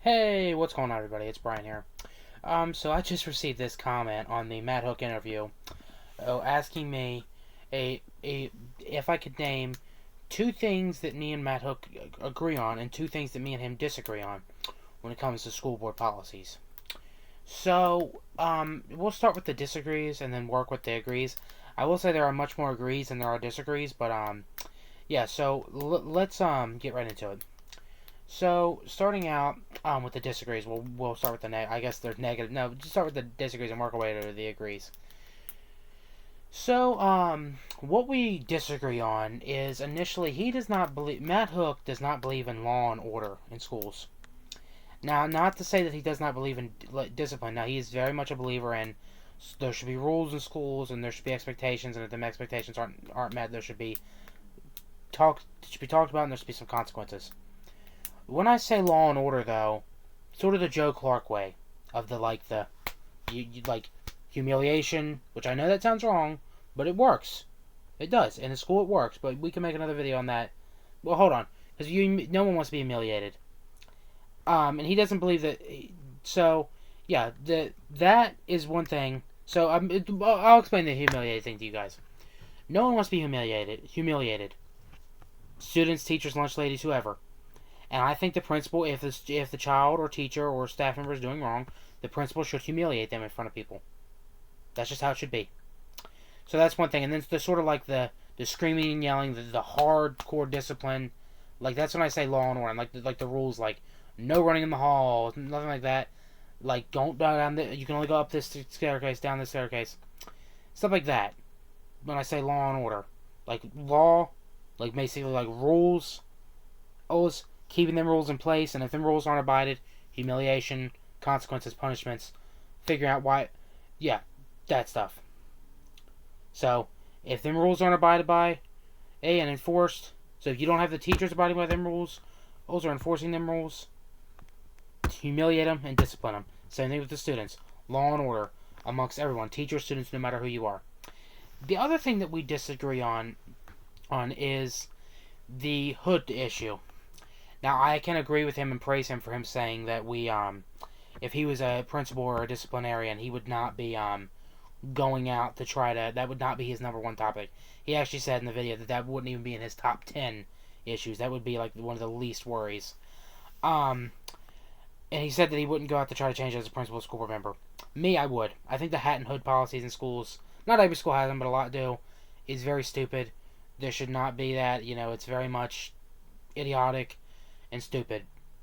Hey, what's going on, everybody? It's Brian here. So I just received this comment on the Matt Hook interview, asking me if I could name two things that me and Matt Hook agree on and two things that me and him disagree on when it comes to school board policies. So, we'll start with the disagrees and then work with the agrees. I will say there are much more agrees than there are disagrees, but yeah. So let's get right into it. So, starting out with the disagrees, we'll start with I guess there's negative. No, just start with the disagrees and work our way to the agrees. So, what we disagree on is initially he does not believe Matt Hook does not believe in law and order in schools. Now, not to say that he does not believe in discipline. Now, he is very much a believer in there should be rules in schools and there should be expectations, and if the expectations aren't met, there should be talked about, and there should be some consequences. When I say law and order, though, sort of the Joe Clark way of you like humiliation, which I know that sounds wrong, but it works. It does. In the school, it works. But we can make another video on that. Well, hold on, because no one wants to be humiliated. And he doesn't believe that. So, yeah, that is one thing. So I'll explain the humiliated thing to you guys. No one wants to be humiliated. Humiliated. Students, teachers, lunch ladies, whoever. And I think the principal, if the child or teacher or staff member is doing wrong, the principal should humiliate them in front of people. That's just how it should be. So that's one thing. And then the sort of like the screaming and yelling, the hardcore discipline, like that's when I say law and order. Like the rules, like no running in the hall, nothing like that. Like don't go down you can only go up this staircase, down this staircase, stuff like that. When I say law and order, like law, like basically like rules, always keeping them rules in place, and if them rules aren't abided, humiliation, consequences, punishments, figuring out why, yeah, that stuff. So, if them rules aren't abided by, and enforced, so if you don't have the teachers abiding by them rules, those are enforcing them rules, humiliate them and discipline them. Same thing with the students. Law and order amongst everyone, teachers, students, no matter who you are. The other thing that we disagree on is the hood issue. Now, I can agree with him and praise him for him saying that if he was a principal or a disciplinarian, he would not be, going out to that would not be his number one topic. He actually said in the video that wouldn't even be in his top 10 issues. That would be, like, one of the least worries. And he said that he wouldn't go out to try to change it as a principal school board member. Me, I would. I think the hat and hood policies in schools, not every school has them, but a lot do, is very stupid. There should not be that. It's very much idiotic and stupid.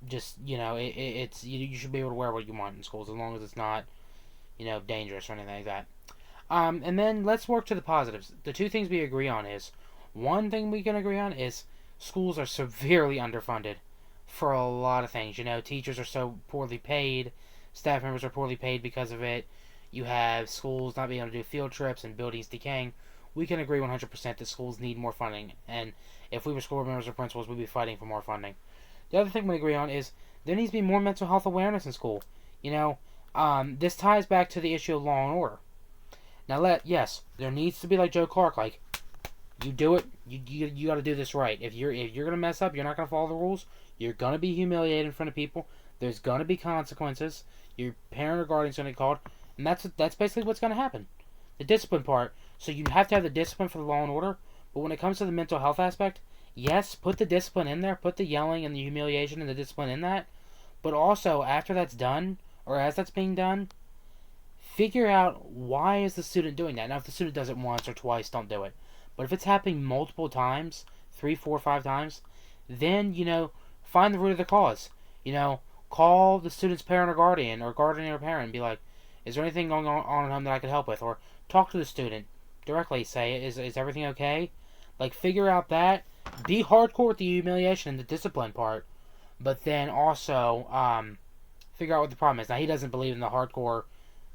Just it's you should be able to wear what you want in schools as long as it's not dangerous or anything like that. And then let's work to the positives. The two things we agree on is one thing we can agree on is schools are severely underfunded for a lot of things. Teachers are so poorly paid, staff members are poorly paid because of it. You have schools not being able to do field trips and buildings decaying. We can agree 100% that schools need more funding, and if we were school board members or principals, we'd be fighting for more funding. The other thing we agree on is there needs to be more mental health awareness in school. This ties back to the issue of law and order. Now, yes, there needs to be like Joe Clark, like you do it, you got to do this right. If you're gonna mess up, you're not gonna follow the rules. You're gonna be humiliated in front of people. There's gonna be consequences. Your parent or guardian's gonna get called, and that's basically what's gonna happen. The discipline part. So you have to have the discipline for the law and order, but when it comes to the mental health aspect, yes, put the discipline in there, put the yelling and the humiliation and the discipline in that, but also after that's done, or as that's being done, figure out why is the student doing that. Now, if the student does it once or twice, don't do it. But if it's happening multiple times, 3, 4, 5 times, then, find the root of the cause. Call the student's parent or guardian or parent and be like, is there anything going on at home that I could help with? Or talk to the student directly. Say, is everything okay? Like, figure out that. Be hardcore with the humiliation and the discipline part. But then also, figure out what the problem is. Now, he doesn't believe in the hardcore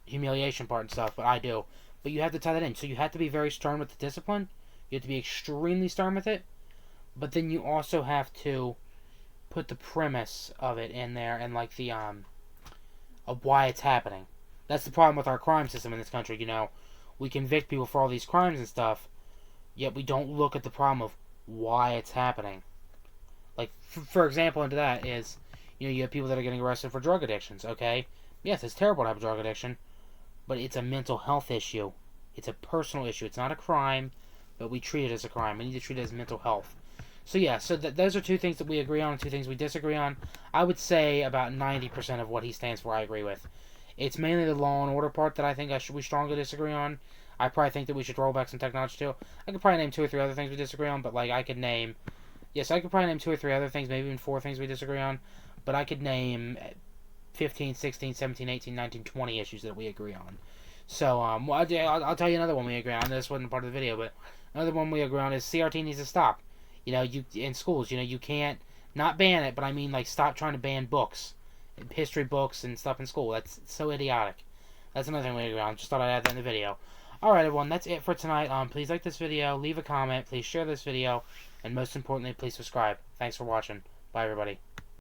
humiliation part and stuff, but I do. But you have to tie that in. So you have to be very stern with the discipline. You have to be extremely stern with it. But then you also have to put the premise of it in there and like the of why it's happening. That's the problem with our crime system in this country. We convict people for all these crimes and stuff, yet we don't look at the problem of why it's happening. Like, for example, into that is, You know, you have people that are getting arrested for drug addictions, okay? Yes, it's terrible to have a drug addiction, but it's a mental health issue. It's a personal issue. It's not a crime, but we treat it as a crime. We need to treat it as mental health. So yeah, so those are two things that we agree on and two things we disagree on. I would say about 90% of what he stands for I agree with. It's mainly the law and order part that I think we strongly disagree on. I probably think that we should roll back some technology too. I could probably name two or three other things we disagree on, but like I could name, yes, I could probably name two or three other things, maybe even four things we disagree on, but I could name 15, 16, 17, 18, 19, 20 issues that we agree on. So, well, I'll tell you another one we agree on. This wasn't part of the video, but another one we agree on is CRT needs to stop. You know, you in schools, you know, you can't not ban it, but I mean like stop trying to ban books, history books and stuff in school. That's so idiotic. That's another thing we agree on. Just thought I'd add that in the video. Alright everyone, that's it for tonight. Please like this video, leave a comment, please share this video, and most importantly, please subscribe. Thanks for watching. Bye everybody.